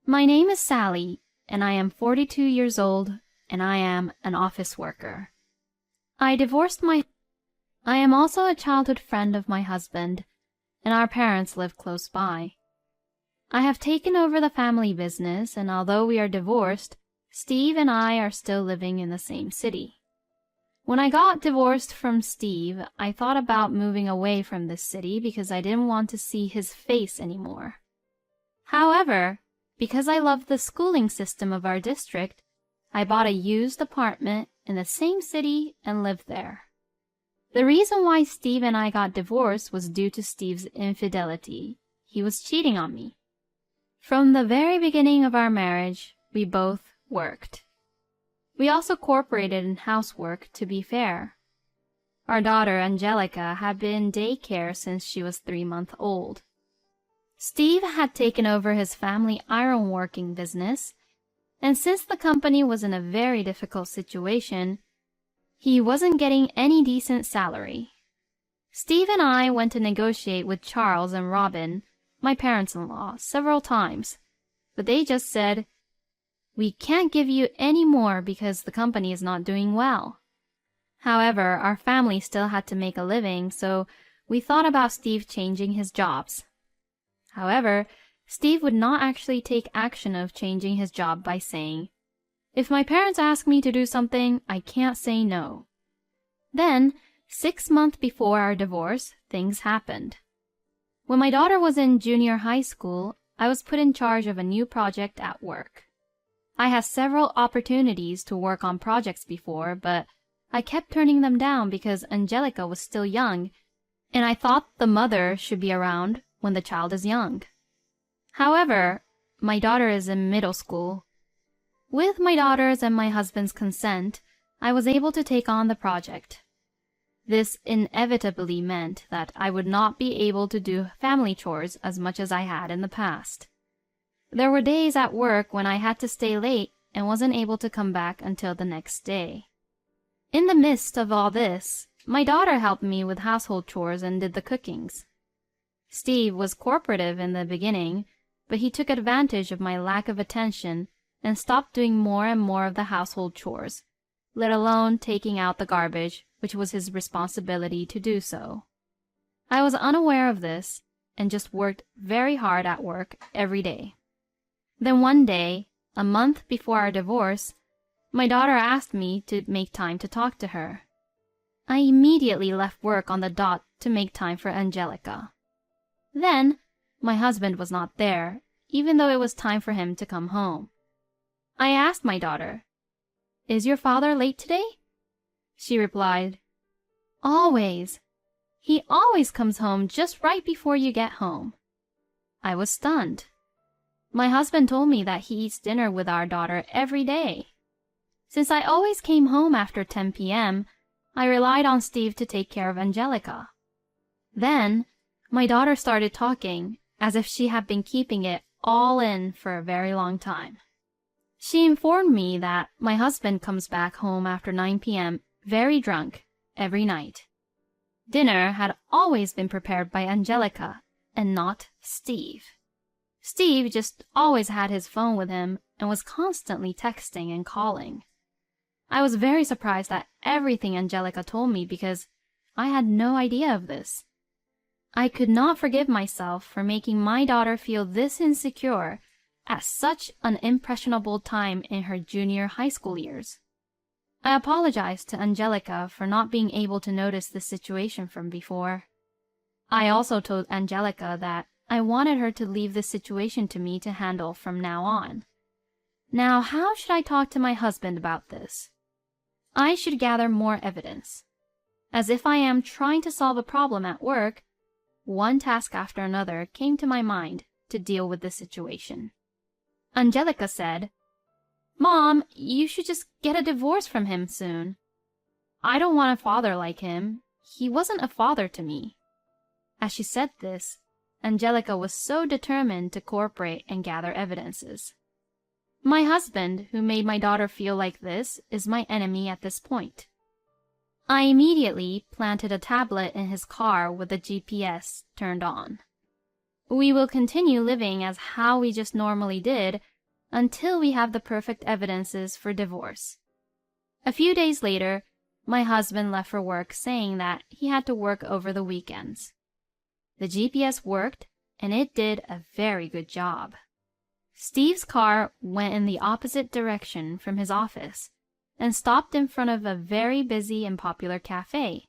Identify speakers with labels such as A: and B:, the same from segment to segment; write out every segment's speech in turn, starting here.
A: My name is Sally, and I am 42 years old, and I am an office worker. I am also a childhood friend of my husband, and our parents live close by. I have taken over the family business, and although we are divorced, Steve and I are still living in the same city. When I got divorced from Steve, I thought about moving away from this city because I didn't want to see his face anymore. However, because I love the schooling system of our district, I bought a used apartment in the same city and lived there. The reason why Steve and I got divorced was due to Steve's infidelity. He was cheating on me. From the very beginning of our marriage, we both worked. We also cooperated in housework, to be fair. Our daughter, Angelica, had been in daycare since she was 3 months old. Steve had taken over his family ironworking business, and since the company was in a very difficult situation, he wasn't getting any decent salary. Steve and I went to negotiate with Charles and Robin, my parents-in-law, several times, but they just said, "We can't give you any more because the company is not doing well." However, our family still had to make a living, so we thought about Steve changing his jobs. However, Steve would not actually take action of changing his job by saying, "If my parents ask me to do something, I can't say no." Then, 6 months before our divorce, things happened. When my daughter was in junior high school, I was put in charge of a new project at work. I had several opportunities to work on projects before, but I kept turning them down because Angelica was still young, and I thought the mother should be around when the child is young. However, my daughter is in middle school. With my daughter's and my husband's consent, I was able to take on the project. This inevitably meant that I would not be able to do family chores as much as I had in the past. There were days at work when I had to stay late and wasn't able to come back until the next day. In the midst of all this, my daughter helped me with household chores and did the cookings. Steve was cooperative in the beginning, but he took advantage of my lack of attention and stopped doing more and more of the household chores, let alone taking out the garbage, which was his responsibility to do so. I was unaware of this and just worked very hard at work every day. Then one day, a month before our divorce, my daughter asked me to make time to talk to her. I immediately left work on the dot to make time for Angelica. Then, my husband was not there, even though it was time for him to come home. I asked my daughter, "Is your father late today?" She replied, "Always. He always comes home just right before you get home." I was stunned. My husband told me that he eats dinner with our daughter every day. Since I always came home after 10 p.m., I relied on Steve to take care of Angelica. Then, my daughter started talking as if she had been keeping it all in for a very long time. She informed me that my husband comes back home after 9 p.m. very drunk every night. Dinner had always been prepared by Angelica and not Steve. Steve just always had his phone with him and was constantly texting and calling. I was very surprised at everything Angelica told me because I had no idea of this. I could not forgive myself for making my daughter feel this insecure at such an impressionable time in her junior high school years. I apologized to Angelica for not being able to notice this situation from before. I also told Angelica that I wanted her to leave this situation to me to handle from now on. Now, how should I talk to my husband about this? I should gather more evidence. As if I am trying to solve a problem at work, one task after another came to my mind to deal with this situation. Angelica said, "Mom, you should just get a divorce from him soon. I don't want a father like him. He wasn't a father to me." As she said this, Angelica was so determined to cooperate and gather evidences. My husband, who made my daughter feel like this, is my enemy at this point. I immediately planted a tablet in his car with the GPS turned on. We will continue living as how we just normally did until we have the perfect evidences for divorce. A few days later, my husband left for work saying that he had to work over the weekends. The GPS worked, and it did a very good job. Steve's car went in the opposite direction from his office and stopped in front of a very busy and popular cafe.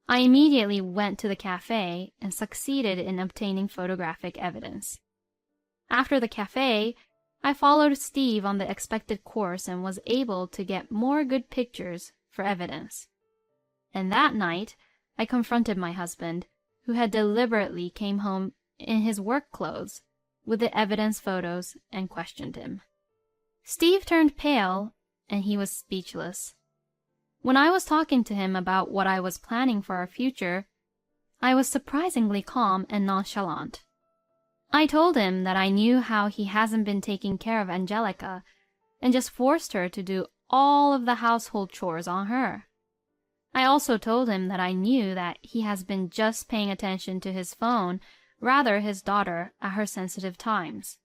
A: I immediately went to the cafe and succeeded in obtaining photographic evidence. After the cafe, I followed Steve on the expected course and was able to get more good pictures for evidence. And that night, I confronted my husband, who had deliberately came home in his work clothes with the evidence photos, and questioned him. Steve turned pale, and he was speechless. When I was talking to him about what I was planning for our future, I was surprisingly calm and nonchalant. I told him that I knew how he hasn't been taking care of Angelica and just forced her to do all of the household chores on her. I also told him that I knew that he has been just paying attention to his phone, rather his daughter, at her sensitive times.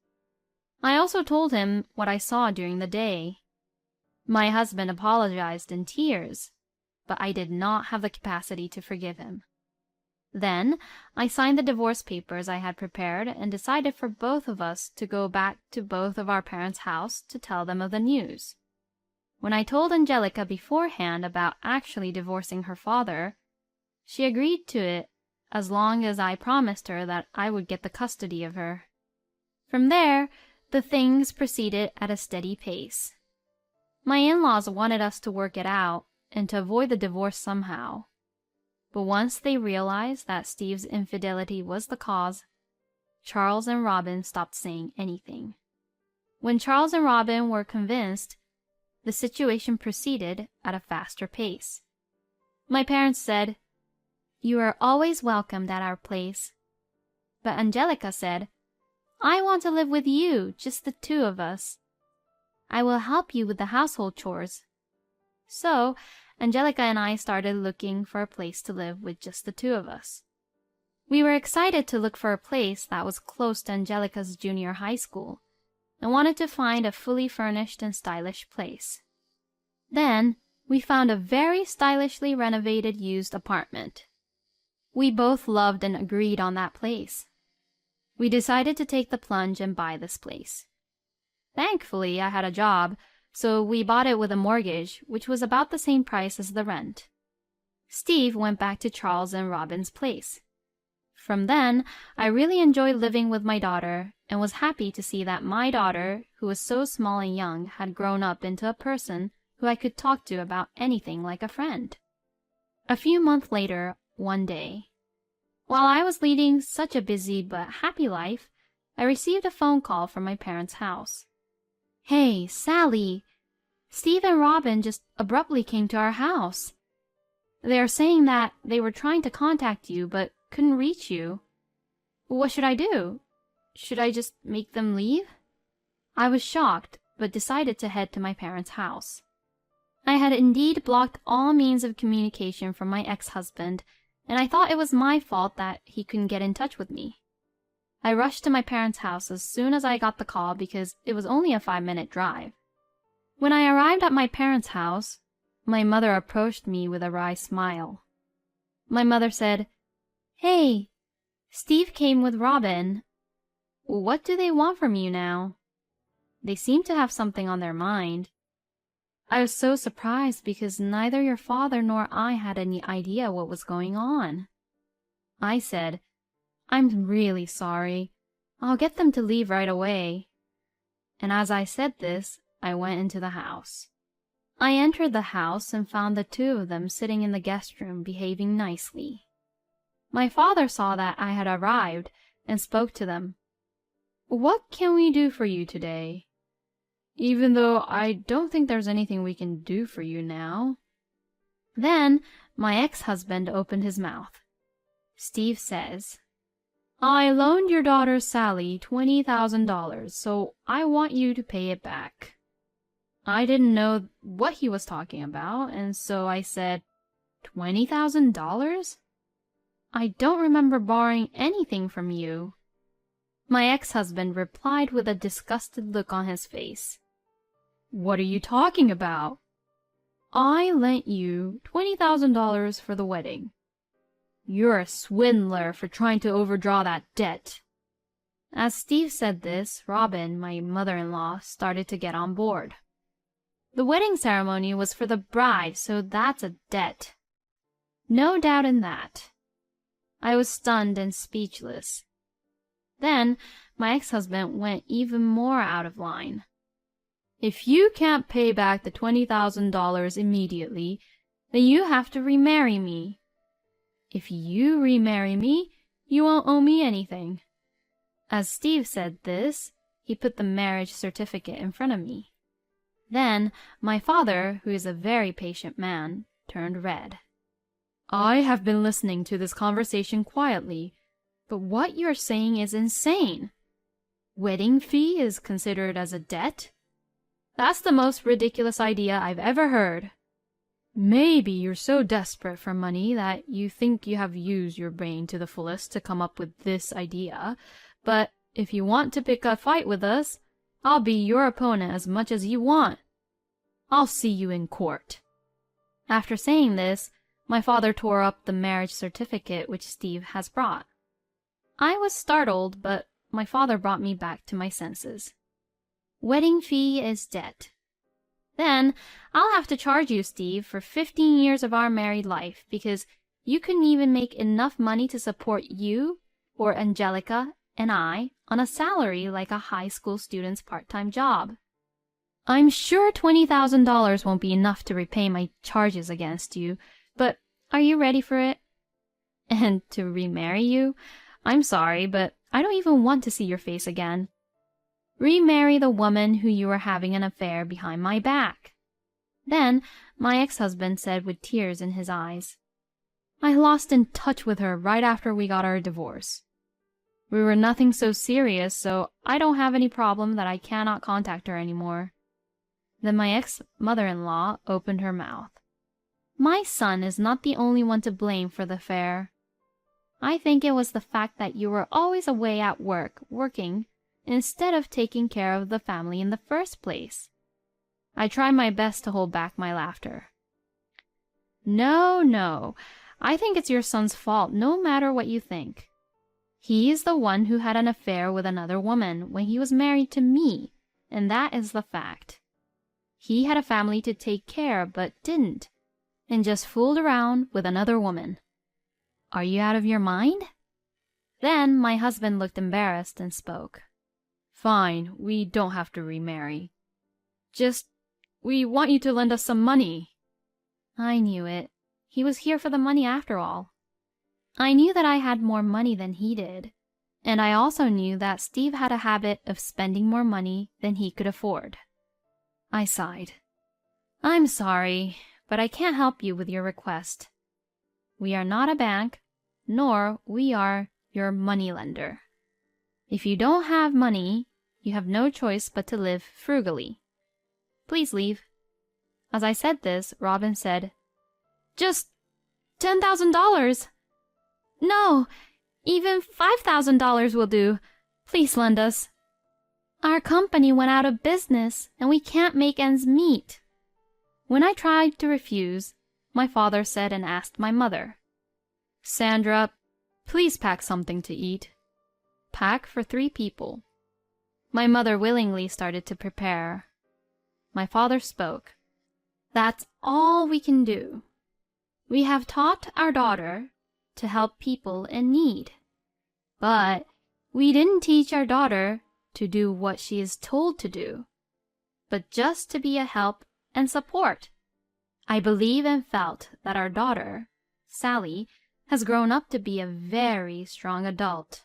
A: I also told him what I saw during the day. My husband apologized in tears, but I did not have the capacity to forgive him. Then I signed the divorce papers I had prepared and decided for both of us to go back to both of our parents' house to tell them of the news. When I told Angelica beforehand about actually divorcing her father, she agreed to it as long as I promised her that I would get the custody of her. From there, the things proceeded at a steady pace. My in-laws wanted us to work it out and to avoid the divorce somehow. But once they realized that Steve's infidelity was the cause, Charles and Robin stopped saying anything. When Charles and Robin were convinced, the situation proceeded at a faster pace. My parents said, "You are always welcomed at our place." But Angelica said, "I want to live with you, just the two of us. I will help you with the household chores." So, Angelica and I started looking for a place to live with just the two of us. We were excited to look for a place that was close to Angelica's junior high school and wanted to find a fully furnished and stylish place. Then, we found a very stylishly renovated used apartment. We both loved and agreed on that place. We decided to take the plunge and buy this place. Thankfully, I had a job, so we bought it with a mortgage, which was about the same price as the rent. Steve went back to Charles and Robin's place. From then, I really enjoyed living with my daughter and was happy to see that my daughter, who was so small and young, had grown up into a person who I could talk to about anything like a friend. A few months later, one day, while I was leading such a busy but happy life, I received a phone call from my parents' house. "Hey, Sally, Steve and Robin just abruptly came to our house. They are saying that they were trying to contact you but couldn't reach you. What should I do? Should I just make them leave?" I was shocked, but decided to head to my parents' house. I had indeed blocked all means of communication from my ex-husband, and I thought it was my fault that he couldn't get in touch with me. I rushed to my parents' house as soon as I got the call because it was only a 5-minute drive. When I arrived at my parents' house, my mother approached me with a wry smile. My mother said, "Hey, Steve came with Robin. What do they want from you now? They seem to have something on their mind." I was so surprised because neither your father nor I had any idea what was going on. I said, "I'm really sorry. I'll get them to leave right away." And as I said this, I went into the house. I entered the house and found the two of them sitting in the guest room behaving nicely. My father saw that I had arrived and spoke to them. "What can we do for you today? Even though I don't think there's anything we can do for you now." Then my ex-husband opened his mouth. Steve says, "I loaned your daughter Sally $20,000, so I want you to pay it back." I didn't know what he was talking about, and so I said, "$20,000? I don't remember borrowing anything from you." My ex-husband replied with a disgusted look on his face. "What are you talking about? I lent you $20,000 for the wedding. You're a swindler for trying to overdraw that debt." As Steve said this, Robin, my mother-in-law, started to get on board. The wedding ceremony was for the bride, so that's a debt. No doubt in that. I was stunned and speechless. Then my ex-husband went even more out of line. "If you can't pay back the $20,000 immediately, then you have to remarry me. If you remarry me, you won't owe me anything." As Steve said this, he put the marriage certificate in front of me. Then my father, who is a very patient man, turned red. "I have been listening to this conversation quietly, but what you're saying is insane. Wedding fee is considered as a debt? That's the most ridiculous idea I've ever heard. Maybe you're so desperate for money that you think you have used your brain to the fullest to come up with this idea, but if you want to pick a fight with us, I'll be your opponent as much as you want. I'll see you in court." After saying this, my father tore up the marriage certificate which Steve has brought. I was startled, but my father brought me back to my senses. "Wedding fee is debt. Then I'll have to charge you, Steve, for 15 years of our married life, because you couldn't even make enough money to support you or Angelica and I on a salary like a high school student's part-time job. I'm sure $20,000 won't be enough to repay my charges against you, but are you ready for it? And to remarry you? I'm sorry, but I don't even want to see your face again. Remarry the woman who you were having an affair behind my back." Then my ex-husband said with tears in his eyes, "I lost in touch with her right after we got our divorce. We were nothing so serious, so I don't have any problem that I cannot contact her anymore." Then my ex-mother-in-law opened her mouth. "My son is not the only one to blame for the affair. I think it was the fact that you were always away at work, working, instead of taking care of the family in the first place." I tried my best to hold back my laughter. No, I think it's your son's fault, no matter what you think. He is the one who had an affair with another woman when he was married to me, and that is the fact. He had a family to take care but didn't, and just fooled around with another woman. Are you out of your mind?" Then my husband looked embarrassed and spoke. "Fine, we don't have to remarry. We want you to lend us some money." I knew it. He was here for the money after all. I knew that I had more money than he did, and I also knew that Steve had a habit of spending more money than he could afford. I sighed. "I'm sorry, but I can't help you with your request. We are not a bank, nor we are your moneylender. If you don't have money, you have no choice but to live frugally. Please leave." As I said this, Robin said, "Just $10,000. No, even $5,000 will do. Please lend us. Our company went out of business, and we can't make ends meet." When I tried to refuse, my father said and asked my mother, "Sandra, please pack something to eat. Pack for 3 people." My mother willingly started to prepare. My father spoke. "That's all we can do. We have taught our daughter to help people in need, but we didn't teach our daughter to do what she is told to do, but just to be a help and support. I believe and felt that our daughter, Sally, has grown up to be a very strong adult.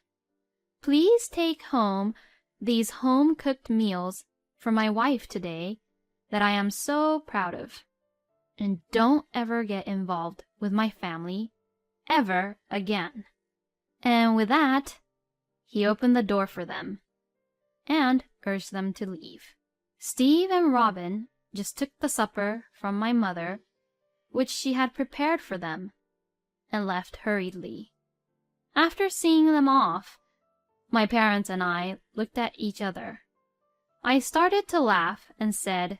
A: Please take home these home-cooked meals for my wife today that I am so proud of. And don't ever get involved with my family ever again." And with that, he opened the door for them and urged them to leave. Steve and Robin just took the supper from my mother, which she had prepared for them, and left hurriedly. After seeing them off, My parents and I looked at each other. I started to laugh and said,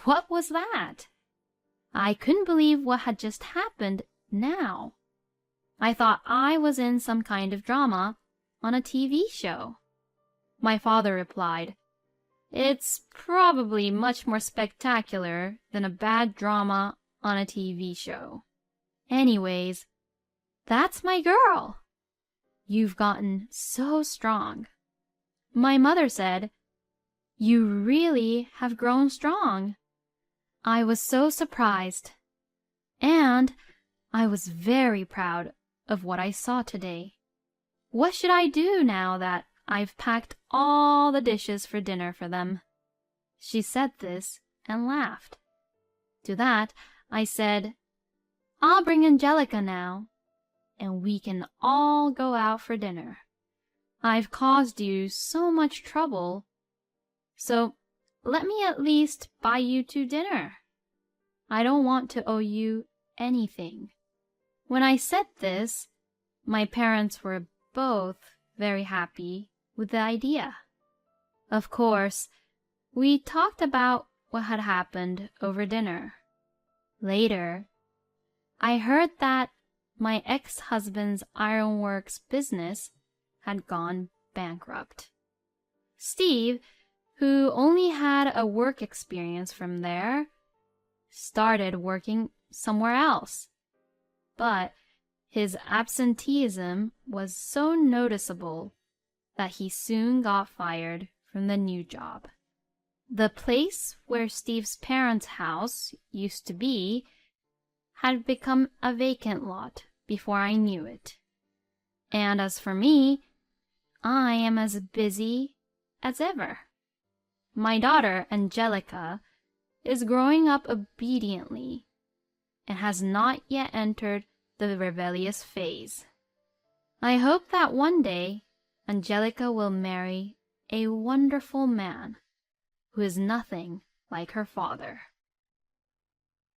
A: "What was that?" I couldn't believe what had just happened now. I thought I was in some kind of drama on a TV show. My father replied, "It's probably much more spectacular than a bad drama on a TV show. Anyways, that's my girl. You've gotten so strong." My mother said, "You really have grown strong." I was so surprised, and I was very proud of what I saw today. What should I do now that I've packed all the dishes for dinner for them? She said this and laughed. To that, I said, "I'll bring Angelica now, and we can all go out for dinner. I've caused you so much trouble, so let me at least buy you two dinner. I don't want to owe you anything." When I said this, my parents were both very happy with the idea. Of course, we talked about what had happened over dinner. Later, I heard that my ex-husband's ironworks business had gone bankrupt. Steve, who only had a work experience from there, started working somewhere else. But his absenteeism was so noticeable that he soon got fired from the new job. The place where Steve's parents' house used to be had become a vacant lot before I knew it. And as for me, I am as busy as ever. My daughter, Angelica, is growing up obediently and has not yet entered the rebellious phase. I hope that one day Angelica will marry a wonderful man who is nothing like her father.